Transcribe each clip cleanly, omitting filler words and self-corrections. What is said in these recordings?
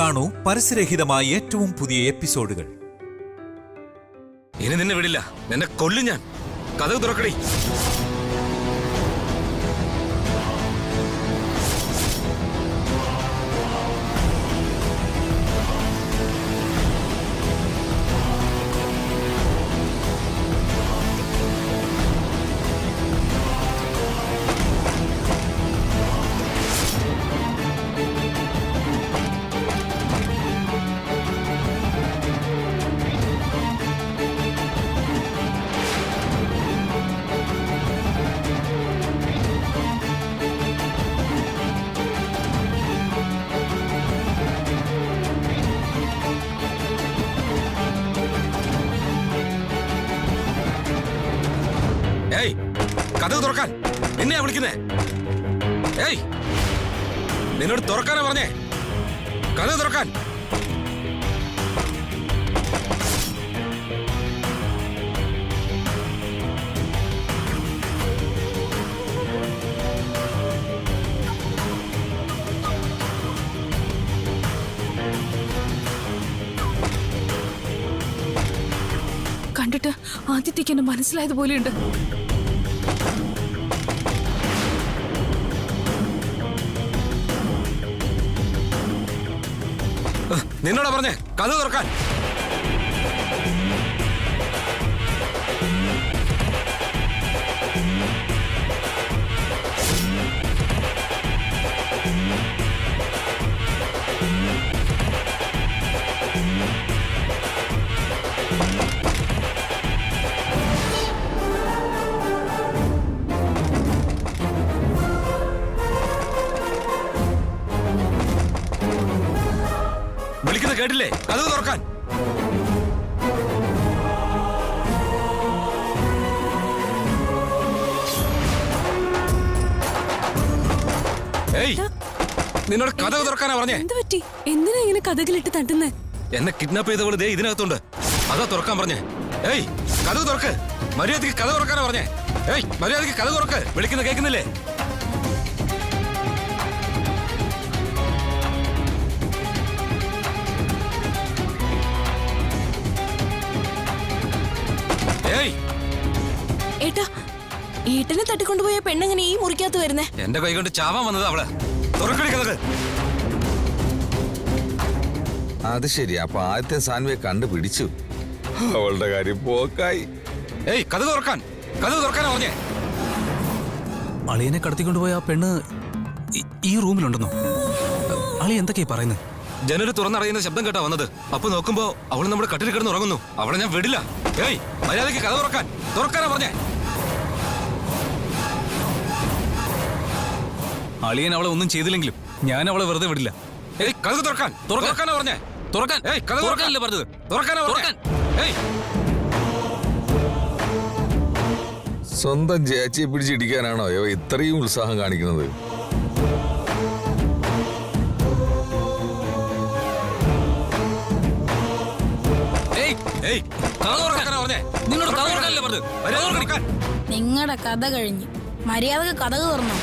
കാണൂ പരസ്യരഹിതമായ ഏറ്റവും പുതിയ എപ്പിസോഡുകൾ. ഇനി നിന്നെ വിടില്ല, നിന്നെ കൊല്ലും ഞാൻ. കഥക് തുറക്കടി. ഏയ്, കഥക് തുറക്കാൻ. നിന്നെയാ വിളിക്കുന്നേ. ഏയ്, നിന്നോട് തുറക്കാനാ പറഞ്ഞേ. കഥക് തുറക്കാൻ. കണ്ടിട്ട് ആദിത്യക്ക് എന്നെ മനസ്സിലായതുപോലെയുണ്ട്. നിന്നോടാ പറഞ്ഞേ കഥ തുറക്കാൻ. വിളിക്കുന്നത് കേട്ടില്ലേ? കഥ തുറക്കാൻ. ഏയ്, നിന്നോട് കഥ തുറക്കാനാ പറഞ്ഞേ. എന്ത് പറ്റി? എന്തിനാ ഇങ്ങനെ കഥകളിട്ട് തട്ടുന്നേ? എന്നെ കിഡ്നാപ്പ് ചെയ്തവള് ദേ ഇതിനകത്തുണ്ട്. അതാ തുറക്കാൻ പറഞ്ഞേ. ഏയ്, കഥ തുറക്ക്. മര്യാദക്ക് കഥ തുറക്കാനാ പറഞ്ഞേ. ഏയ്, മര്യാദക്ക് കഥ തുറക്ക്. വിളിക്കുന്ന കേൾക്കുന്നില്ലേ? ഏയ്, ഏട്ടാ, ഏട്ടനെ തട്ടിക്കൊണ്ടുപോയ പെണ്ണെങ്ങനെ ഈ മുറിക്കകത്ത് വരുന്നേ? എന്റെ കൈ കൊണ്ട് ചാവാൻ വന്നത് അവള്. തുറക്കടി കഥക്. അത് ശരി. അപ്പൊ ആദ്യത്തെ സാൻവയെ കണ്ടുപിടിച്ചു. അവളുടെ കാര്യം പോക്കായി. ഏയ്, കഥ തുറക്കാൻ. കഥ തുറക്കാനാ പറഞ്ഞേ. അളിയനെ കടത്തിക്കൊണ്ടുപോയ ആ പെണ്ണ് ഈ റൂമിലുണ്ടെന്നോ? അളി എന്തൊക്കെയാ പറയുന്നത്? ജനല് തുറന്നറിയുന്ന ശബ്ദം കേട്ടാ വന്നത്. അപ്പൊ നോക്കുമ്പോ അവള് നമ്മുടെ കട്ടിൽ കിടന്ന് ഉറങ്ങുന്നു. അവളെ ഞാൻ വിടില്ല. ഏയ്, മര്യാദയ്ക്ക് കഥ തുറക്കാൻ. തുറക്കാനാ പറഞ്ഞേ. അളിയൻ അവളെ ഒന്നും ചെയ്തില്ലെങ്കിലും ഞാൻ അവളെ വെറുതെ വിടില്ല. ഏയ്, കഥ തുറക്കാൻ. തുറക്കാനാ പറഞ്ഞേ. തുറക്കാൻ. ഏയ്, കഥ തുറക്കാനല്ലേ പറഞ്ഞത്? തുറക്കാനാ പറഞ്ഞേ. ഏയ്, സ്വന്തം ചേച്ചിയെ പിടിച്ചിടിക്കാനാണോ ഇത്രയും ഉത്സാഹം കാണിക്കുന്നത്? ഏയ്, കഥ തുറക്കാനാ പറഞ്ഞേ. നിന്നോട് കഥ തുറക്കാനല്ലേ പറഞ്ഞത്? മര്യാദ തുറക്കാൻ. നിങ്ങളുടെ കഥ കഴിഞ്ഞു. മര്യാദക്ക് കഥ തുറന്നോ.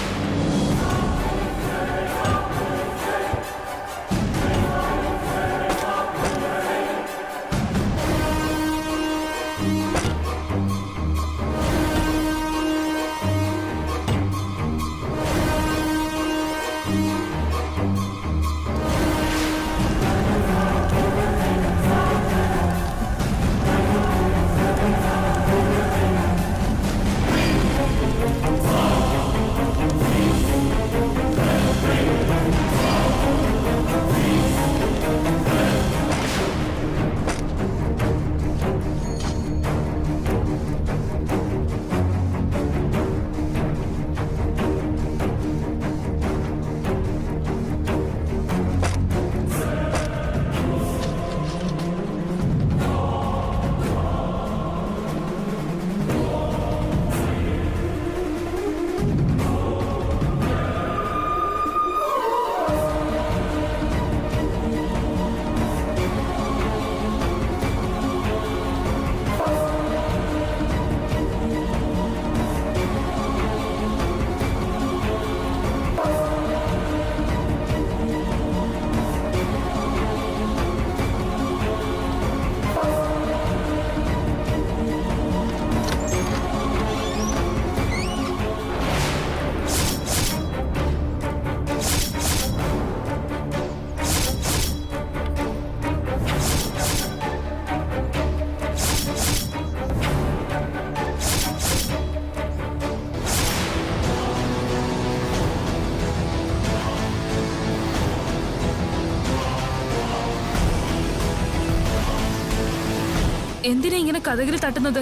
എന്തിനാ ഇങ്ങനെ കഥകിൽ തട്ടുന്നത്?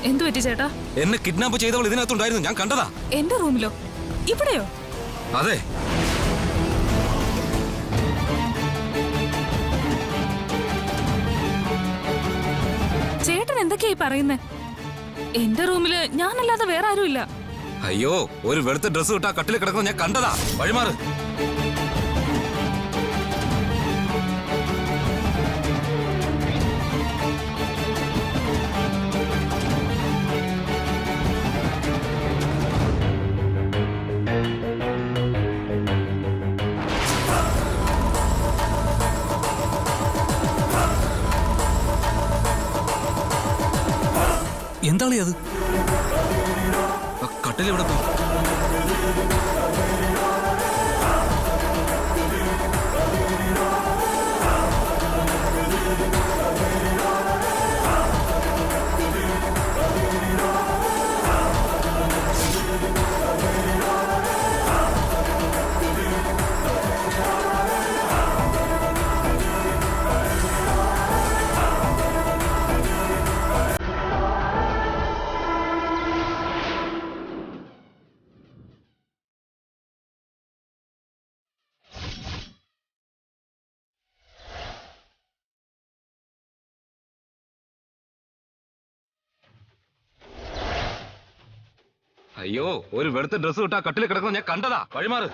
എന്തു പറ്റി ചേട്ടാ? എന്നെ കിഡ്നാപ്പ് ചെയ്തവൾ ഇതിനകത്തുണ്ടായിരുന്നു, ഞാൻ കണ്ടതാ. എന്റെ റൂമിലോ? ഇവിടെയോ? അതെ. ചേട്ടൻ എന്തൊക്കെയായി പറയുന്നേ? എന്റെ റൂമില് ഞാനല്ലാതെ വേറെ ആരുമില്ല. അയ്യോ, ഒരു വെളുത്ത ഡ്രസ് ഇട്ടാ കട്ടിൽ കിടക്കുന്നത് ഞാൻ കണ്ടതാ. വഴിമാറ്. എന്താ അളിയാ അത്? കട്ടിൽ ഇവിടെ പോയി. അയ്യോ, ഒരു വെളുത്ത ഡ്രസ് ഇട്ടാ കട്ടിൽ കിടക്കുന്നത് ഞാൻ കണ്ടതാ. വഴിമാറ്.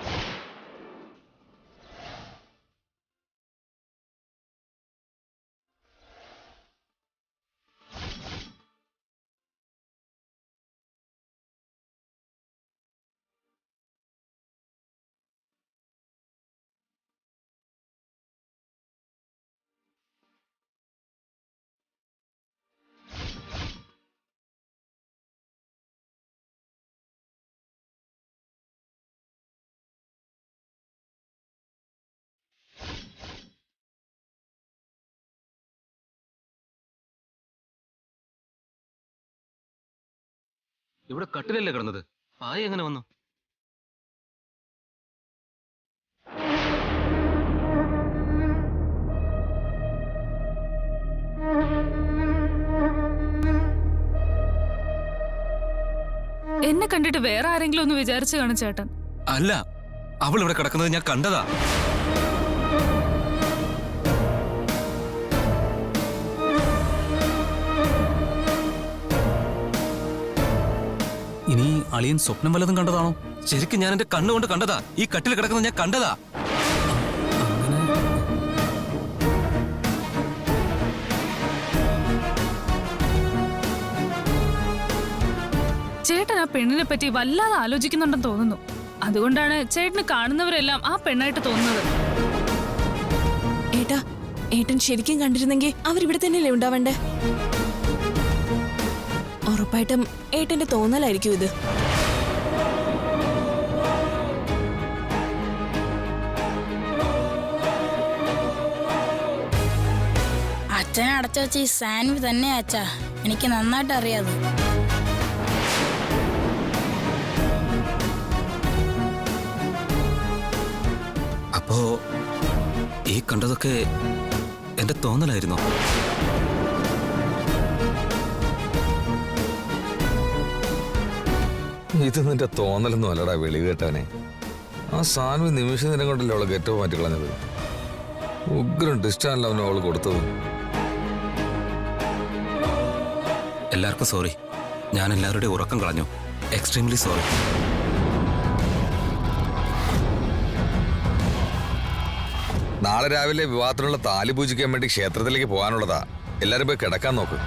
ഇവിടെ കട്ടിലല്ലേ കിടന്നത്, പായ എങ്ങനെ വന്നു? എന്നെ കണ്ടിട്ട് വേറെ ആരെങ്കിലും ഒന്ന് വിചാരിച്ചു കാണും ചേട്ടൻ. അല്ല, അവൾ ഇവിടെ കിടക്കുന്നത് ഞാൻ കണ്ടതാ. ഇനി അളിയൻ സ്വപ്നം വല്ലതും കണ്ടതാണോ? ശരിക്കും ഞാൻ എന്റെ കണ്ണുകൊണ്ട് കണ്ടതാ. ഈ കട്ടിൽ കിടക്കുന്നത് ഞാൻ കണ്ടതാ. ചേട്ടൻ ആ പെണ്ണിനെ പറ്റി വല്ലാതെ ആലോചിക്കുന്നുണ്ടെന്ന് തോന്നുന്നു. അതുകൊണ്ടാണ് ചേട്ടന് കാണുന്നവരെല്ലാം ആ പെണ്ണായിട്ട് തോന്നുന്നത്. ഏട്ടാ, ഏട്ടൻ ശരിക്കും കണ്ടിരുന്നെങ്കിൽ അവരിവിടെ തന്നെയല്ലേ ഉണ്ടാവണ്ടേ? ഉറപ്പായിട്ടും ഏട്ടന്റെ തോന്നലായിരിക്കും ഇത്. അച്ഛനെ അടച്ചു വെച്ച ഈ സാൻവി തന്നെയാ അച്ഛാ. എനിക്ക് നന്നായിട്ട് അറിയാതെ. അപ്പോ ഈ കണ്ടതൊക്കെ എന്റെ തോന്നലായിരുന്നോ? ഇത് നിന്റെ തോന്നലൊന്നും അല്ലടാ വെളി കേട്ടവനെ. ആ സാൻവി നിമിഷ നേരം കൊണ്ടല്ലേ അവളെ ഗെറ്റപ്പ് മാറ്റി കളഞ്ഞത്. ഉഗ്രം ഡിസ്റ്റാണല്ലോ അവന് അവള് കൊടുത്തത്. എല്ലാവർക്കും സോറി. ഞാൻ എല്ലാവരുടെയും ഉറക്കം കളഞ്ഞു. Extremely sorry. നാളെ രാവിലെ വിവാഹത്തിനുള്ള താലി പൂജിക്കാൻ വേണ്ടി ക്ഷേത്രത്തിലേക്ക് പോകാനുള്ളതാ. എല്ലാരും പോയി കിടക്കാൻ നോക്ക്.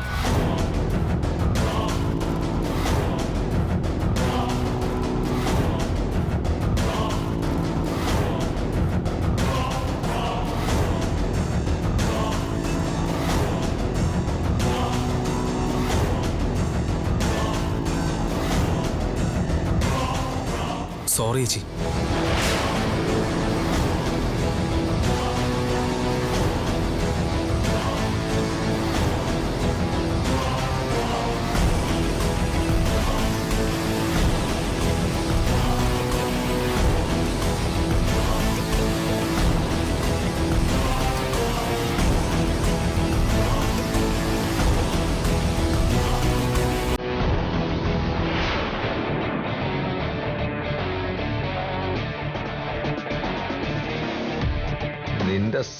സോറി ചേച്ചി.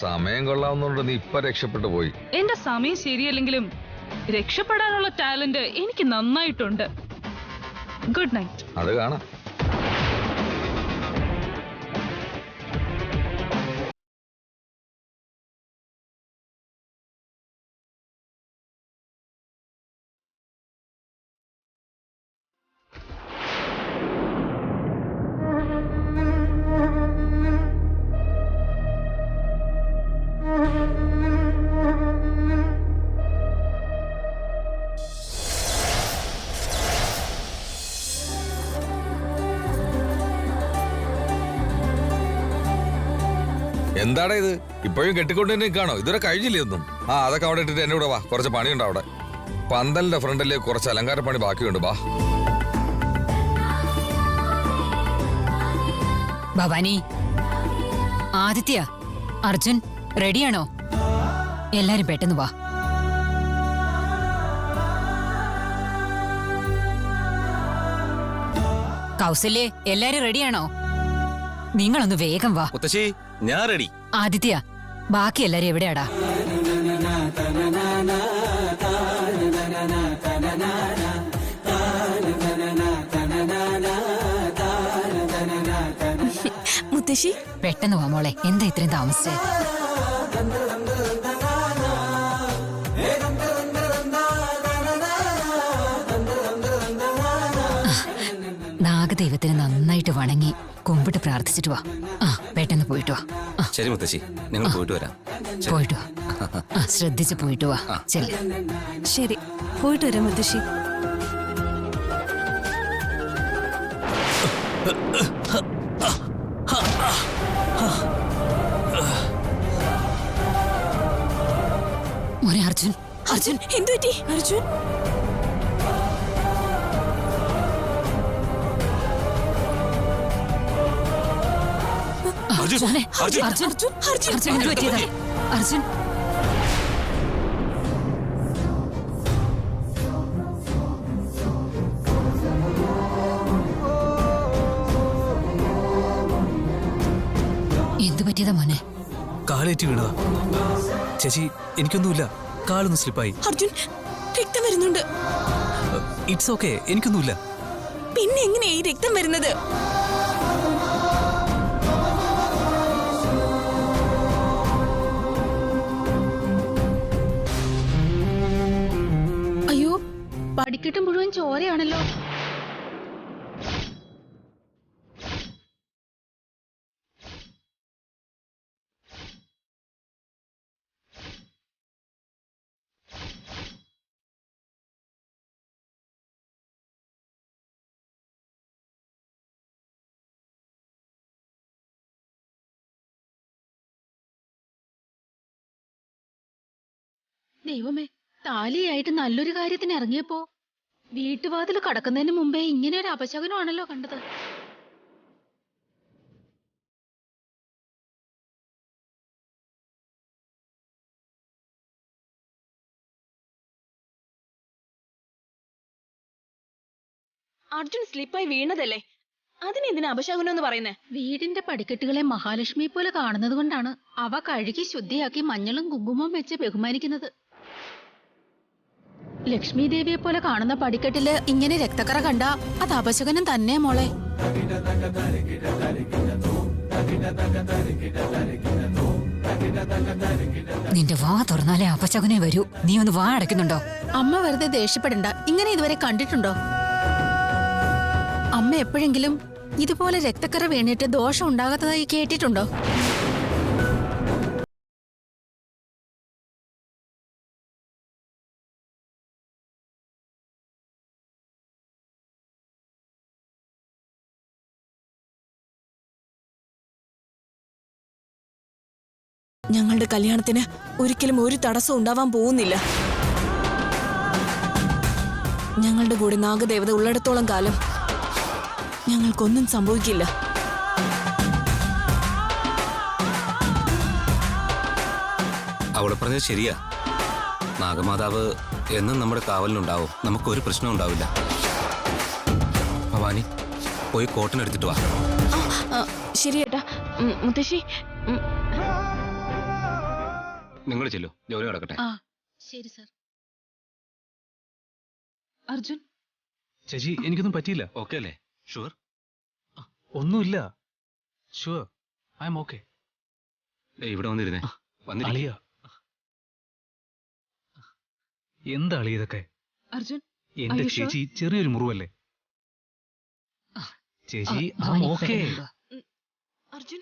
സമയം കൊള്ളാവുന്നതുകൊണ്ട് നീ ഇപ്പൊ രക്ഷപ്പെട്ടു പോയി. എന്റെ സമയം ശരിയല്ലെങ്കിലും രക്ഷപ്പെടാനുള്ള ടാലന്റ് എനിക്ക് നന്നായിട്ടുണ്ട്. Good night. അത് കാണാം. എന്താടാ ഇത് ഇപ്പോഴും കെട്ടിക്കൊണ്ട് തന്നെ നിൽക്കാണോ? ഇതുവരെ കഴിഞ്ഞില്ലേ ഒന്നും? അതൊക്കെ അവിടെ ഇട്ടിട്ട് എന്റെ കൂടെ വാ, കുറച്ച് പണിയുണ്ട് അവിടെ. പന്തലിന്റെ ഫ്രണ്ടില് കുറച്ച് അലങ്കാര പണി ബാക്കിയുണ്ട്. വാ. ഭവാനി, ആദിത്യ, അർജുൻ റെഡിയാണോ? എല്ലാരും പെട്ടെന്ന് വാ. കൗസല്യേ, എല്ലാരും റെഡിയാണോ? നിങ്ങളൊന്ന് വേഗം വാ. മുത്തശ്ശി, ഞാൻ റെഡി. ആദിത്യ, ബാക്കി എല്ലാരും എവിടെയാടാ? മുത്തശ്ശി, പെട്ടെന്ന് വാ മോളെ. എന്താ ഇത്രയും താമസിച്ചേ? നാഗദൈവത്തിന് നന്നായിട്ട് വണങ്ങി കുമ്പിട്ട് പ്രാർത്ഥിച്ചിട്ട് വാ. പെട്ടെന്ന് പോയിട്ട് വാ. ശരി മുത്തശ്ശി, ഞങ്ങൾ പോയിട്ട് വരാം. പോയിട്ട് വാ. ശ്രദ്ധിച്ച് പോയിട്ട് വാ. ചെല്ല്. ശരി, പോയിട്ട് വരാം മുത്തശ്ശി. മോനെ അർജുൻ, അർജുൻ എന്തു പറ്റി അർജുൻ? മോനെ, അർജുൻ, അർജുൻ, എന്ത് പറ്റിയതാ? അർജുൻ, എന്ത് പറ്റിയതാ മോനെ? കാലേറ്റി വീണതാ ചേച്ചി. എനിക്കൊന്നുമില്ല, കാലൊന്ന് സ്ലിപ്പായി. അർജുൻ, രക്തം വരുന്നുണ്ട്. ഇറ്റ്സ് ഓക്കെ, എനിക്കൊന്നുമില്ല. പിന്നെ എങ്ങനെയാ ഈ രക്തം വരുന്നത്? അയ്യോ, പടിക്കെട്ട് മുഴുവൻ ചോരയാണല്ലോ. ദൈവമേ, താലിയായിട്ട് നല്ലൊരു കാര്യത്തിന് ഇറങ്ങിയപ്പോ വീട്ടുവാതിൽ കടക്കുന്നതിന് മുമ്പേ ഇങ്ങനെ ഒരു അപശകനമാണല്ലോ കണ്ടത്. അർജുൻ സ്ലിപ്പായി വീണതല്ലേ, അതിനെന്തിനാ അപശകുനം എന്ന് പറയുന്നേ? വീടിന്റെ പടിക്കെട്ടുകളെ മഹാലക്ഷ്മി പോലെ കാണുന്നത് കൊണ്ടാണ് അവ കഴുകി ശുദ്ധിയാക്കി മഞ്ഞളും കുങ്കുമവും വെച്ച് ബഹുമാനിക്കുന്നത്. ലക്ഷ്മി ദേവിയെ പോലെ കാണുന്ന പടിക്കെട്ടില് ഇങ്ങനെ രക്തക്കറ കണ്ട അത് അപശകനം തന്നെ മോളെ. നിന്റെ വാ തുറന്നാലേ അപശകുനെ വരൂ. നീ ഒന്ന് വാ അടയ്ക്കുന്നുണ്ടോ? അമ്മ വെറുതെ ദേഷ്യപ്പെടണ്ട. ഇങ്ങനെ ഇതുവരെ കണ്ടിട്ടുണ്ടോ? അമ്മ എപ്പോഴെങ്കിലും ഇതുപോലെ രക്തക്കറ വീണിട്ട് ദോഷം ഉണ്ടാകാത്തതായി കേട്ടിട്ടുണ്ടോ? ഞങ്ങളുടെ കല്യാണത്തിന് ഒരിക്കലും ഒരു തടസ്സം ഉണ്ടാവാൻ പോകുന്നില്ല. ഞങ്ങളുടെ കൂടെ നാഗദേവത ഉള്ളിടത്തോളം കാലം ഞങ്ങൾക്കൊന്നും സംഭവിക്കില്ല. അവള് പറഞ്ഞത് ശരിയാ. നാഗമാതാവ് എന്നും നമ്മുടെ കാവലിനുണ്ടാവും. നമുക്കൊരു പ്രശ്നം ഉണ്ടാവില്ല. ഭവാനി, പോയി കോട്ടനെടുത്തിട്ട് വാ. ശരി ഏട്ടാ. മുത്തശ്ശി, നിങ്ങൾ ചെല്ലു, ജോലി നടക്കട്ടെ. ആ ശരി സർ. അർജുൻ ചേച്ചി എനിക്കൊന്നും പറ്റിയില്ല. ഓക്കെ അല്ലേ? ഷുവർ? ഒന്നുമില്ല. Sure, I M okay. ഇവിടെ വന്നിരുന്നേ. അളിയ, എന്താ അളിയ ഇതൊക്കെ? അർജുൻ എന്റെ Are you sure? ചേച്ചി ചെറിയൊരു മുറിവല്ലേ ചേച്ചി? മോനെ ഓക്കെ. പെട്ടെന്ന് കൊണ്ടുവാ. അർജുൻ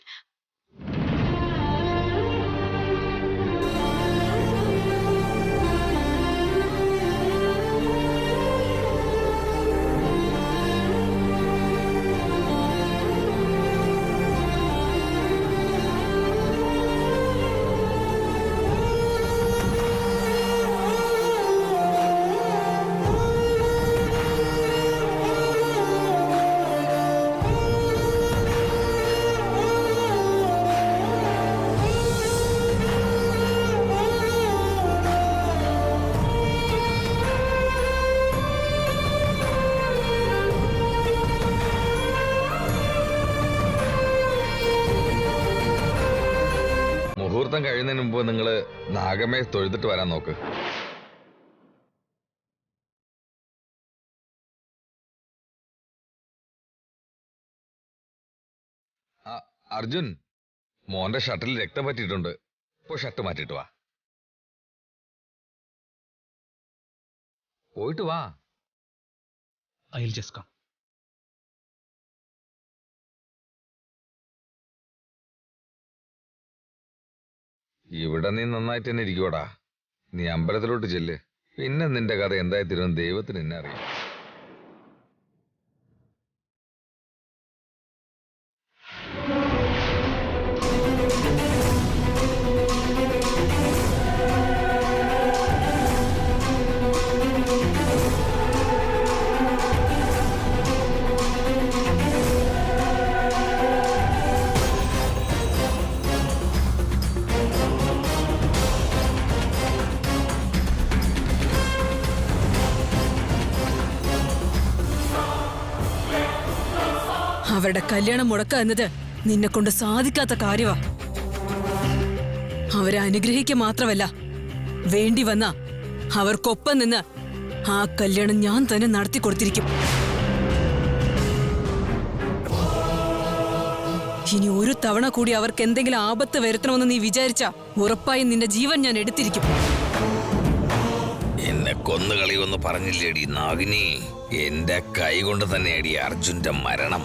മുഹൂർത്തം കഴിയുന്നതിന് മുമ്പ് നിങ്ങൾ നാഗമ്മയെ തൊഴുതിട്ട് വരാൻ നോക്ക്. അർജുൻ, മോന്റെ ഷർട്ടിൽ രക്തം പറ്റിയിട്ടുണ്ട്. ഇപ്പോ ഷർട്ട് മാറ്റിട്ട് വാ. പോയിട്ട് വാ. I will just come. ഇവിടെ നീ നന്നായിട്ട് തന്നെ ഇരിക്കോടാ. നീ അമ്പലത്തിലോട്ട് ചെല്ല്. പിന്നെ നിന്റെ കഥ എന്തായി തീരുമെന്ന് ദൈവത്തിന് എന്നെ അറിയാം. അവരുടെ കല്യാണം മുടക്കുക എന്നത് നിന്നെ കൊണ്ട് സാധിക്കാത്ത കാര്യമാ. അവരെ അനുഗ്രഹിക്കുക മാത്രമല്ല, വേണ്ടി വന്ന അവർക്കൊപ്പം നിന്ന് ആ കല്യാണം ഞാൻ തന്നെ നടത്തി കൊടുത്തിരിക്കും. ഇനി ഒരു തവണ കൂടി അവർക്ക് എന്തെങ്കിലും ആപത്ത് വരുത്തണമെന്ന് നീ വിചാരിച്ചാ ഉറപ്പായും നിന്റെ ജീവൻ ഞാൻ എടുത്തിരിക്കും. എന്നെ കൊന്നുകളയുമെന്ന് പറഞ്ഞില്ലേടി നാഗിനി? എന്റെ കൈ കൊണ്ട് തന്നെയാടി അർജുന്റെ മരണം.